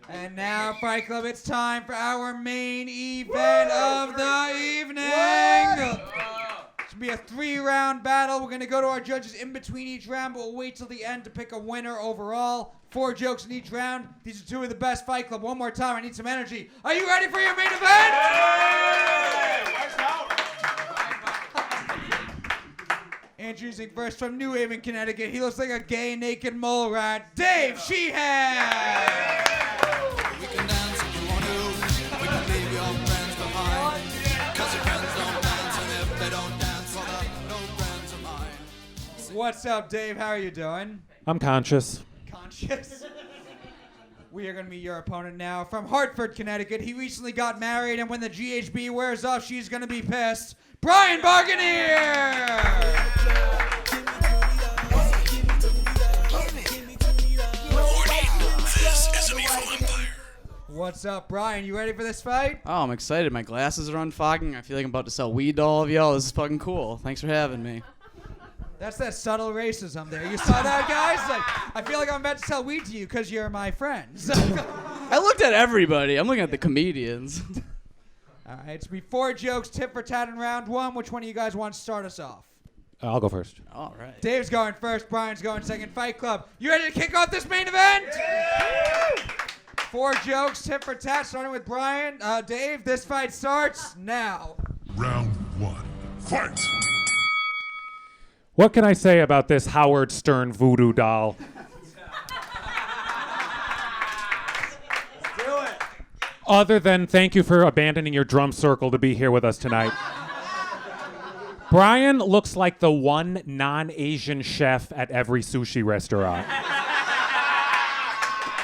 And now, Fight Club, it's time for our main event of the evening. It's going to be a 3-round battle. We're going to go to our judges in between each round, but we'll wait till the end to pick a winner overall. 4 jokes in each round. These are 2 of the best. Fight Club. One more time. I need some energy. Are you ready for your main event? Introducing first from New Haven, Connecticut. He looks like a gay naked mole rat. Dave Sheehan. We can dance if you want to. We can leave your friends behind. Cause your friends don't dance, and if they don't dance, well, they're no friends of mine. What's up, Dave? How are you doing? I'm conscious. Conscious? We are going to meet your opponent now. From Hartford, Connecticut. He recently got married, and when the GHB wears off, she's going to be pissed. Brian Barganier! This is an evil empire. What's up, Brian? You ready for this fight? Oh, I'm excited. My glasses are unfogging. I feel like I'm about to sell weed to all of y'all. This is fucking cool. Thanks for having me. That's that subtle racism there. You saw that, guys? Like, I feel like I'm about to sell weed to you because you're my friends. I looked at everybody. I'm looking at the comedians. All right, it's be 4 jokes, tit for tat in round 1. Which one of you guys want to start us off? I'll go first. All right. Dave's going first, Brian's going second. Fight Club. You ready to kick off this main event? Yeah! 4 jokes, tit for tat, starting with Brian. Dave, this fight starts now. Round 1. Fight! What can I say about this Howard Stern voodoo doll? Do it. Other than thank you for abandoning your drum circle to be here with us tonight. Brian looks like the one non-Asian chef at every sushi restaurant.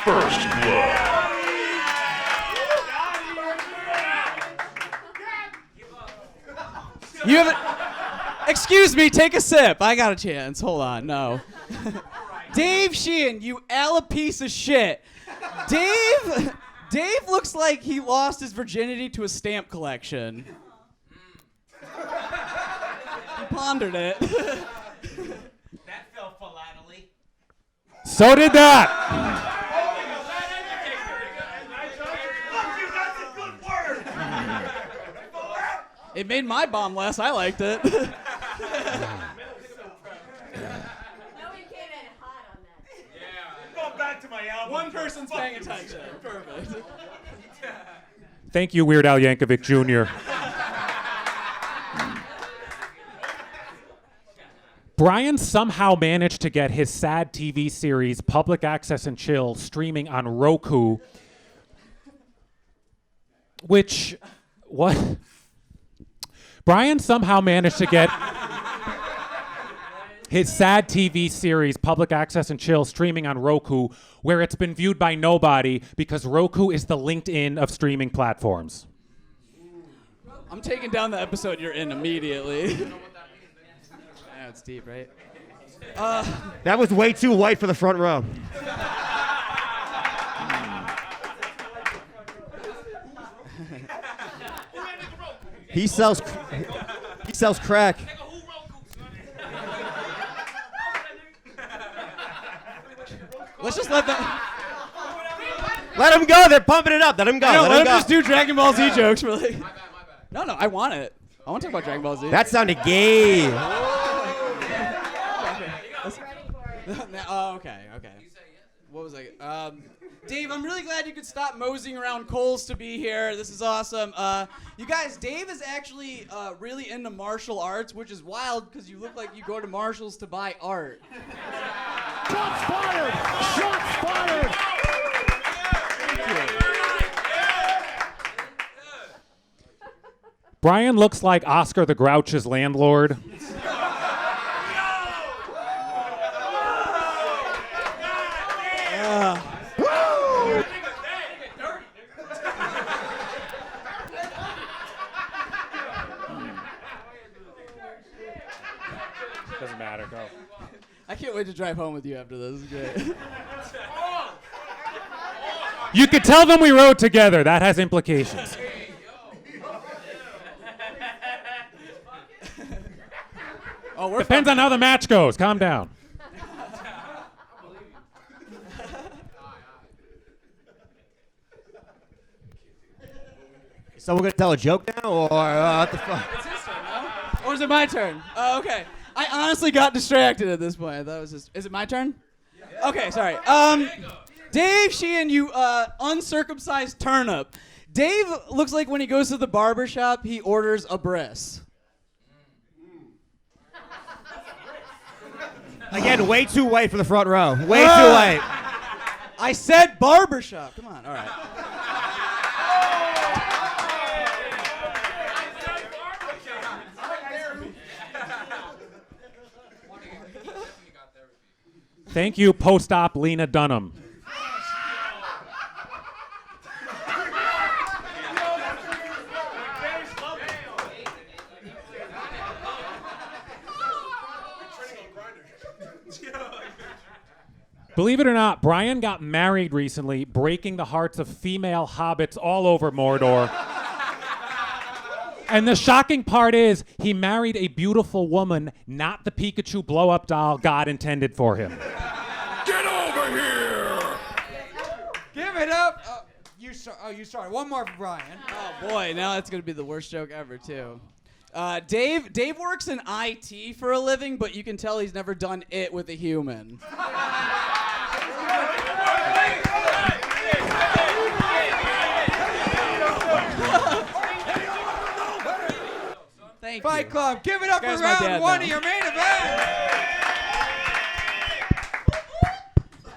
First blood. You haven't... Excuse me, take a sip. I got a chance. Hold on, no. Dave Sheehan, you piece of shit. Dave looks like he lost his virginity to a stamp collection. He pondered it. That fell philately. So did that. It made my bomb less. I liked it. No one came in hot on that. Yeah. Going back to my album. One person's paying attention. Perfect. Thank you, Weird Al Yankovic Jr. Brian somehow managed to get his sad TV series Public Access and Chill streaming on Roku, which, what? Brian somehow managed to get his sad TV series Public Access and Chill streaming on Roku, where it's been viewed by nobody because Roku is the LinkedIn of streaming platforms. I'm taking down the episode you're in immediately. Yeah, it's deep, right? That was way too white for the front row. He sells crack. Let's just let them... Let him go. They're pumping it up. Let him go. No, let let him him go. just do Dragon Ball Z jokes, really. No, I want it. I want to talk about Dragon Ball Z. That sounded gay. Oh, okay. What was I? Dave, I'm really glad you could stop moseying around Kohl's to be here. This is awesome. You guys, Dave is actually really into martial arts, which is wild because you look like you go to Marshall's to buy art. Shots fired! Shots fired! Brian looks like Oscar the Grouch's landlord. Doesn't matter, go. I can't wait to drive home with you after this. It's great. You could tell them we rode together. That has implications. Depends on how the match goes. Calm down. So we're gonna tell a joke now, or what the fuck? It's his turn, no? Or is it my turn? Oh, okay. I honestly got distracted at this point. I thought it was just. Is it my turn? Yeah. Okay, sorry. Dave Sheehan, you uncircumcised turnip. Dave looks like when he goes to the barber shop, he orders a bris. Again, way too white for the front row. Way too white. I said barber shop. Come on, all right. Thank you, post-op Lena Dunham. Believe it or not, Brian got married recently, breaking the hearts of female hobbits all over Mordor. And the shocking part is, he married a beautiful woman, not the Pikachu blow-up doll God intended for him. Get over here! Give it up. You started. One more for Brian. Oh boy, now that's gonna be the worst joke ever too. Dave works in IT for a living, but you can tell he's never done it with a human. Thank Fight you. Club, give it up for This guy's my round dad one now. of your main event.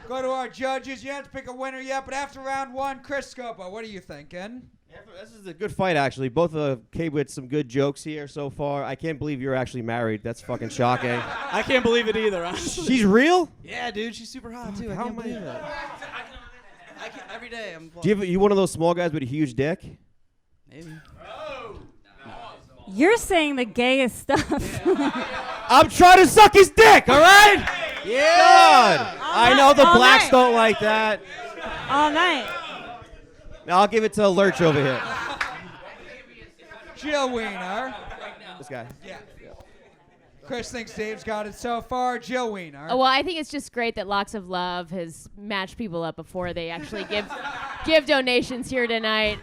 Go to our judges. You haven't picked a winner yet, but after round one, Chris Scopo, what are you thinking? This is a good fight, actually. Both came with some good jokes here so far. I can't believe you're actually married. That's fucking shocking. I can't believe it either, honestly. She's real? Yeah, dude, she's super hot too. I How can't am I- believe it. Every day I'm. Do you one of those small guys with a huge dick? Maybe. You're saying the gayest stuff. I'm trying to suck his dick, all right? Yeah. God. I know the all blacks night. don't like that. All night. Now I'll give it to Lurch over here. Jill Wiener. This guy. Yeah. Chris thinks Dave's got it so far. Jill Wiener. Oh, well, I think it's just great that Locks of Love has matched people up before they actually give donations here tonight.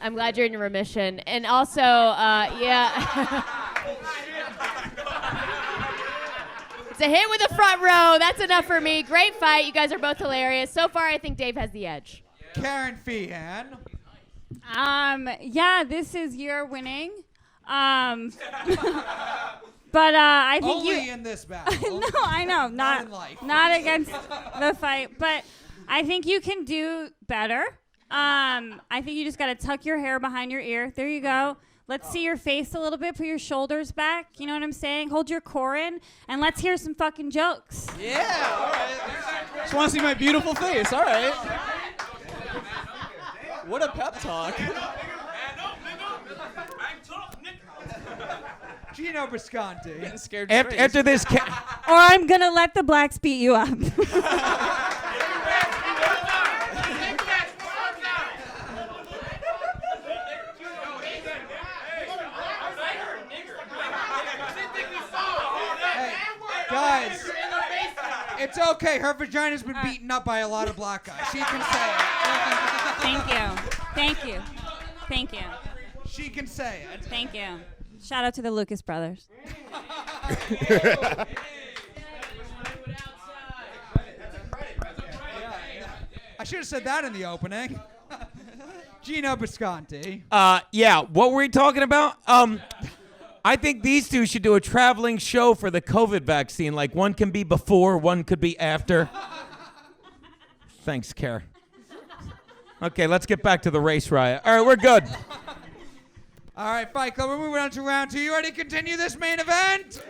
I'm glad you're in remission. And also, yeah. It's a hit with the front row. That's enough for me. Great fight. You guys are both hilarious. So far, I think Dave has the edge. Karen Feehan. Yeah, this is your winning. But I think Only you. in this battle. No, I know, Not in life. not against the fight, but I think you can do better. I think you just gotta tuck your hair behind your ear. There you go. Let's see your face a little bit. Put your shoulders back. You know what I'm saying? Hold your core in, and let's hear some fucking jokes. Yeah. All right. Just want to see my beautiful face. All right. What a pep talk. Gino Bisconti. Getting scared. After this, Or I'm gonna let the blacks beat you up. Hey, guys, it's okay. Her vagina's been beaten up by a lot of black guys. She can say it. Thank you. Thank you. Thank you. She can say it. Thank you. Shout out to the Lucas brothers. I should have said that in the opening. Gino Bisconti. Yeah, what were we talking about? I think these two should do a traveling show for the COVID vaccine. Like, one can be before, one could be after. Thanks, Kara. Okay, let's get back to the race riot. All right, we're good. All right, Fight Club, we're moving on to round two. You ready to continue this main event?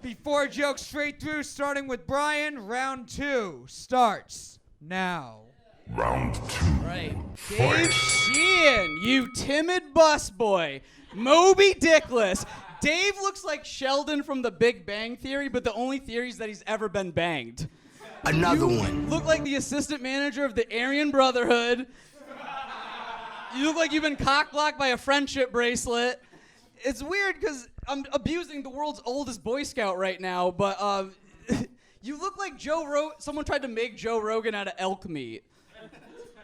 Before jokes straight through, starting with Brian, round two starts now. Round two. Right. Dave Sheehan, you timid busboy. Moby Dickless. Dave looks like Sheldon from The Big Bang Theory, but the only theory is that he's ever been banged. Another You one. look like the assistant manager of the Aryan Brotherhood. You look like you've been cock-blocked by a friendship bracelet. It's weird because I'm abusing the world's oldest Boy Scout right now, but you look like someone tried to make Joe Rogan out of elk meat.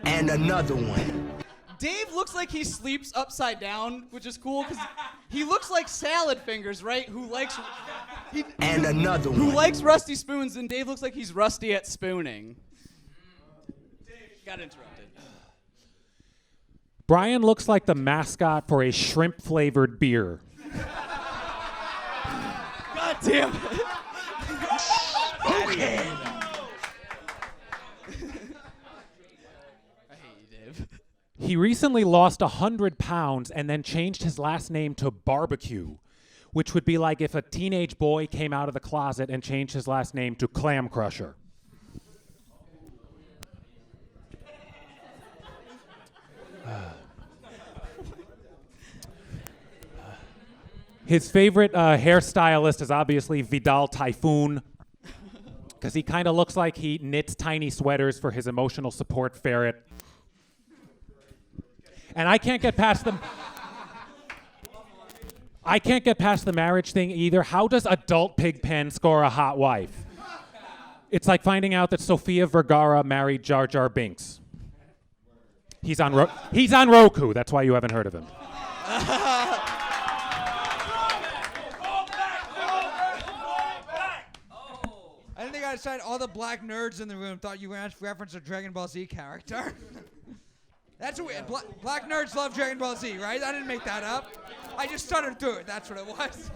And another one. Dave looks like he sleeps upside down, which is cool because he looks like Salad Fingers, right? Who likes rusty spoons, and Dave looks like he's rusty at spooning. Dave got interrupted. Brian looks like the mascot for a shrimp-flavored beer. God damn it. Okay. I hate you, Dave. He recently lost 100 pounds and then changed his last name to Barbecue, which would be like if a teenage boy came out of the closet and changed his last name to Clam Crusher. His favorite hairstylist is obviously Vidal Typhoon, because he kind of looks like he knits tiny sweaters for his emotional support ferret. And I can't get past the marriage thing either. How does adult Pigpen score a hot wife? It's like finding out that Sofia Vergara married Jar Jar Binks. He's on Roku. That's why you haven't heard of him. I think I decided all the black nerds in the room thought you referenced a Dragon Ball Z character. That's what black nerds love Dragon Ball Z, right? I didn't make that up. I just stuttered through it. That's what it was.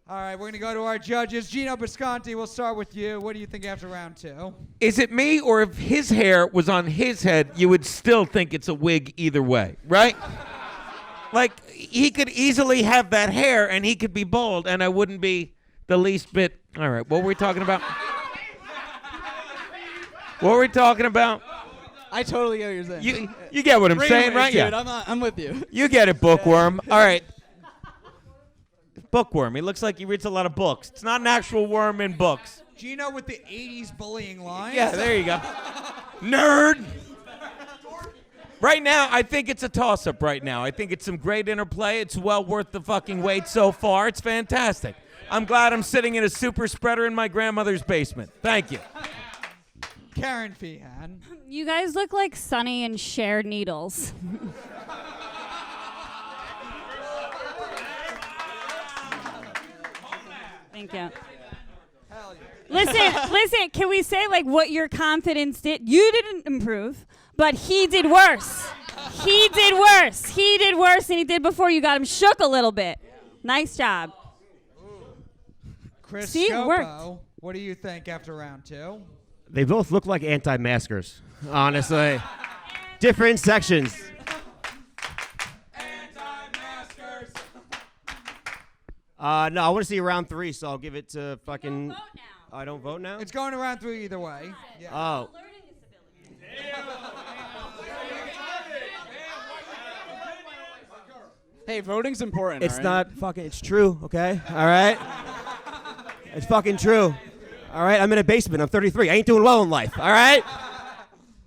All right, we're going to go to our judges. Gino Bisconti, we'll start with you. What do you think after round 2? Is it me, or if his hair was on his head, you would still think it's a wig either way, right? Like, he could easily have that hair, and he could be bald, and I wouldn't be the least bit. All right, what were we talking about? What were we talking about? I totally get what you're saying. You get what I'm saying, right? Dude, Yeah. I'm with you. You get it, bookworm. All right. Bookworm. He looks like he reads a lot of books. It's not an actual worm in books. Gino with the 80s bullying lines. Yeah, there you go. Nerd. Right now, I think it's a toss-up right now. I think it's some great interplay. It's well worth the fucking wait so far. It's fantastic. I'm glad I'm sitting in a super spreader in my grandmother's basement. Thank you. Karen Feehan. You guys look like Sunny and Shared Needles. Thank you. Hell yeah. Listen, can we say like what your confidence did? You didn't improve, but he did worse. He did worse than he did before. You got him shook a little bit. Nice job. Chris See, it worked. Scopo, what do you think after round 2? They both look like anti-maskers, honestly. Different sections. Anti-maskers. No, I want to see round 3, so I'll give it to fucking. Don't vote now. I don't vote now? It's going to round 3 either way. Yeah. Oh. Hey, voting's important. It's all right? not fucking. It's true, okay? All right? It's fucking true. All right? I'm in a basement. I'm 33. I ain't doing well in life, all right?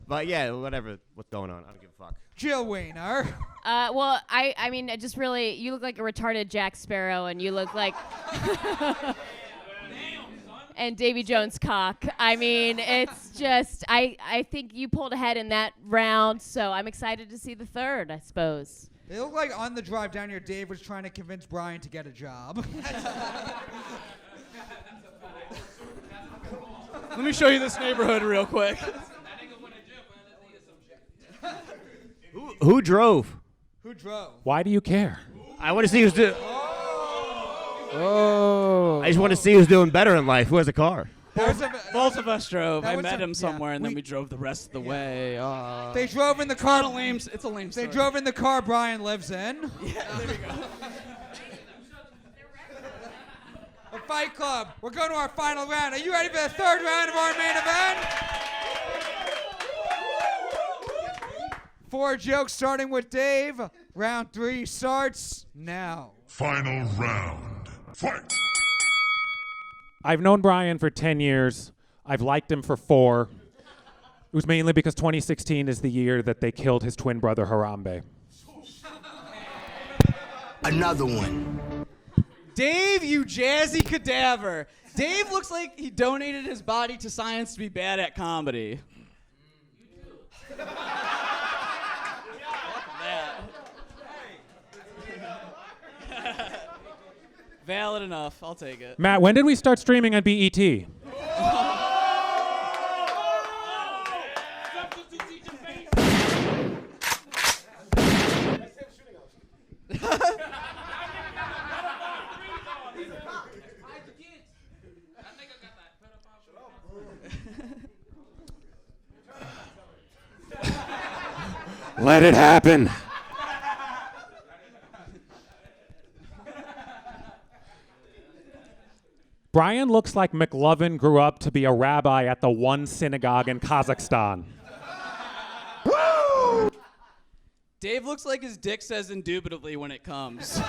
But yeah, whatever. What's going on? I don't give a fuck. Jill Weiner. Well, I mean, I just really, you look like a retarded Jack Sparrow, and you look like, and Davy Jones' cock. I mean, it's just, I think you pulled ahead in that round, so I'm excited to see the third, I suppose. It looked like on the drive down here, Dave was trying to convince Brian to get a job. Let me show you this neighborhood real quick. Who drove? Who drove? Why do you care? I want to see who's doing. Oh. I just want to see who's doing better in life. Who has a car? Both of us drove. That I was met a- him somewhere, yeah, and then we- we drove the rest of the way. They drove in the car. It's a lame story. They drove in the car Brian lives in. Yeah, there we go. The Fight Club. We're going to our final round. Are you ready for the third round of our main event? 4 jokes starting with Dave. Round 3 starts now. Final round. Fight! I've known Brian for 10 years. I've liked him for 4. It was mainly because 2016 is the year that they killed his twin brother Harambe. Another one. Dave, you jazzy cadaver. Dave looks like he donated his body to science to be bad at comedy. Valid enough. I'll take it. Matt, when did we start streaming on BET? Let it happen. Brian looks like McLovin grew up to be a rabbi at the one synagogue in Kazakhstan. Dave looks like his dick says indubitably when it comes. The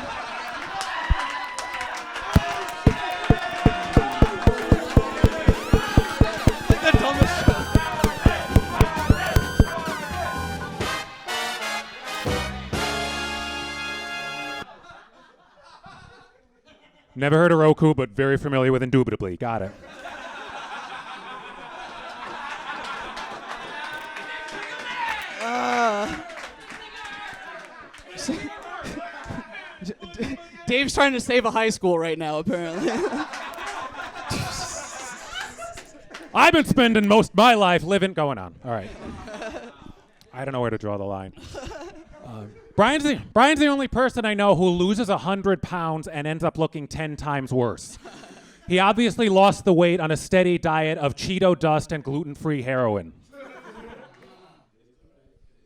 dumbest shit. Never heard of Roku, but very familiar with indubitably. Got it. Dave's trying to save a high school right now, apparently. I've been spending most of my life living. Going on. All right. I don't know where to draw the line. Brian's the only person I know who loses 100 pounds and ends up looking 10 times worse. He obviously lost the weight on a steady diet of Cheeto dust and gluten-free heroin.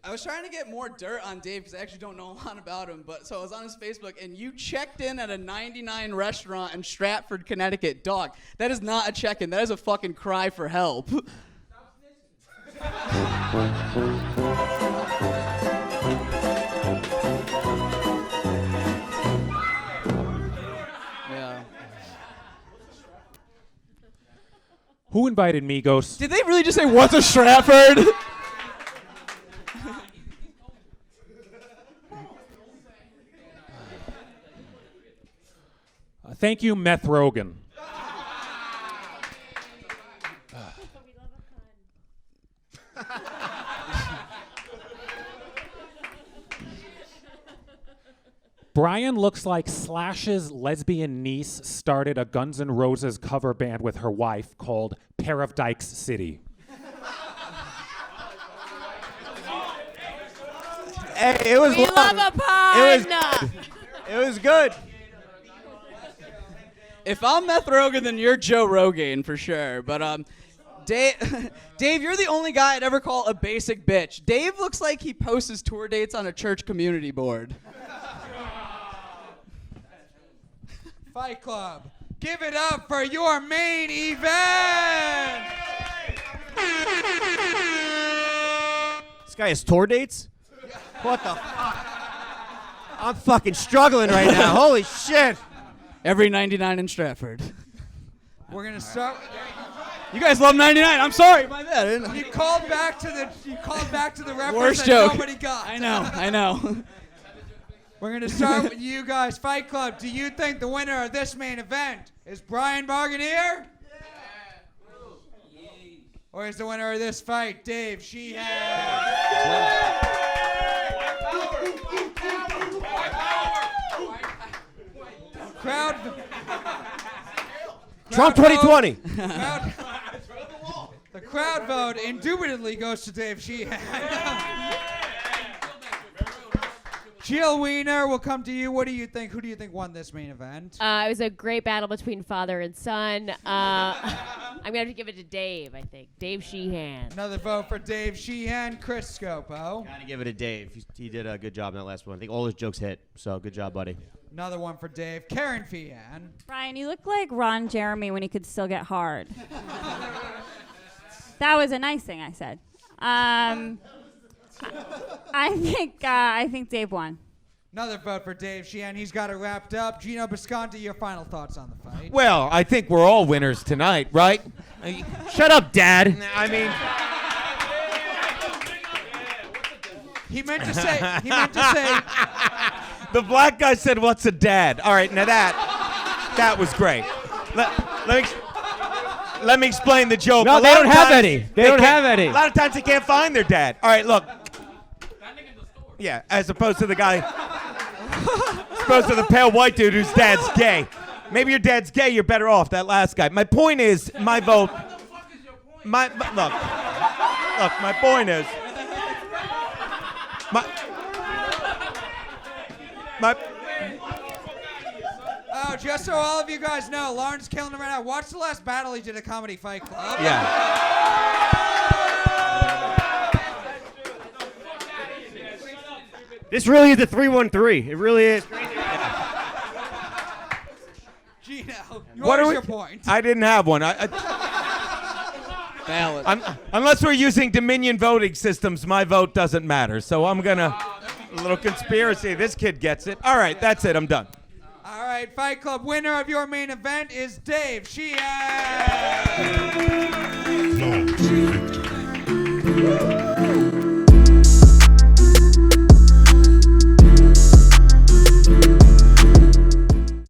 I was trying to get more dirt on Dave because I actually don't know a lot about him, but so I was on his Facebook, and you checked in at a 99 restaurant in Stratford, Connecticut. Dog, that is not a check-in. That is a fucking cry for help. Yeah. Who invited Migos? Did they really just say, what's a Stratford? Thank you, Meth Rogan. Brian looks like Slash's lesbian niece started a Guns N' Roses cover band with her wife called Pair of Dykes City. Hey, it was We long. love a pun. It was good. If I'm Meth Rogan, then you're Joe Rogan for sure. But Dave, you're the only guy I'd ever call a basic bitch. Dave looks like he posts his tour dates on a church community board. Fight Club, give it up for your main event! This guy has tour dates? What the fuck? I'm fucking struggling right now. Holy shit. Every 99 in Stratford. We're gonna start. You guys love 99. I'm sorry, my bad. You called back to the reference Worst that joke. nobody got. I know. We're gonna start with you guys. Fight Club. Do you think the winner of this main event is Brian Barganier? Or is the winner of this fight Dave Sheehan? Crowd. Trump 2020. The crowd vote indubitably goes to Dave Sheehan. Jill Wiener, we'll come to you. What do you think? Who do you think won this main event? It was a great battle between father and son. I'm going to have to give it to Dave, I think. Dave Sheehan. Another vote for Dave Sheehan. Chris Scopo. Gotta give it to Dave. He did a good job in that last one. I think all his jokes hit. So good job, buddy. Another one for Dave. Karen Fian. Brian, you look like Ron Jeremy when he could still get hard. That was a nice thing I said. I think Dave won. Another vote for Dave Sheehan. He's got it wrapped up. Gino Bisconti, your final thoughts on the fight. Well, I think we're all winners tonight, right? Shut up, Dad. I mean, He meant to say. the black guy said, "What's a dad?" All right, now that was great. Let me explain the joke. No, A they lot don't of have times any. They don't have any. A lot of times they can't find their dad. All right, look. Yeah, as opposed to the guy, as opposed to the pale white dude whose dad's gay. Maybe your dad's gay. You're better off. That last guy. My point is, my vote. Look. My point is. My. Oh, just so all of you guys know, Lauren's killing it right now. Watch the last battle he did at Comedy Fight Club. Yeah. This really is a 3-1-3. It really is. Gino, What are your point? I didn't have one. Valid. Unless we're using Dominion voting systems, my vote doesn't matter. So I'm gonna a little conspiracy. This kid gets it. All right, that's it. I'm done. All right, Fight Club winner of your main event is Dave Sheehan. Flawless victory.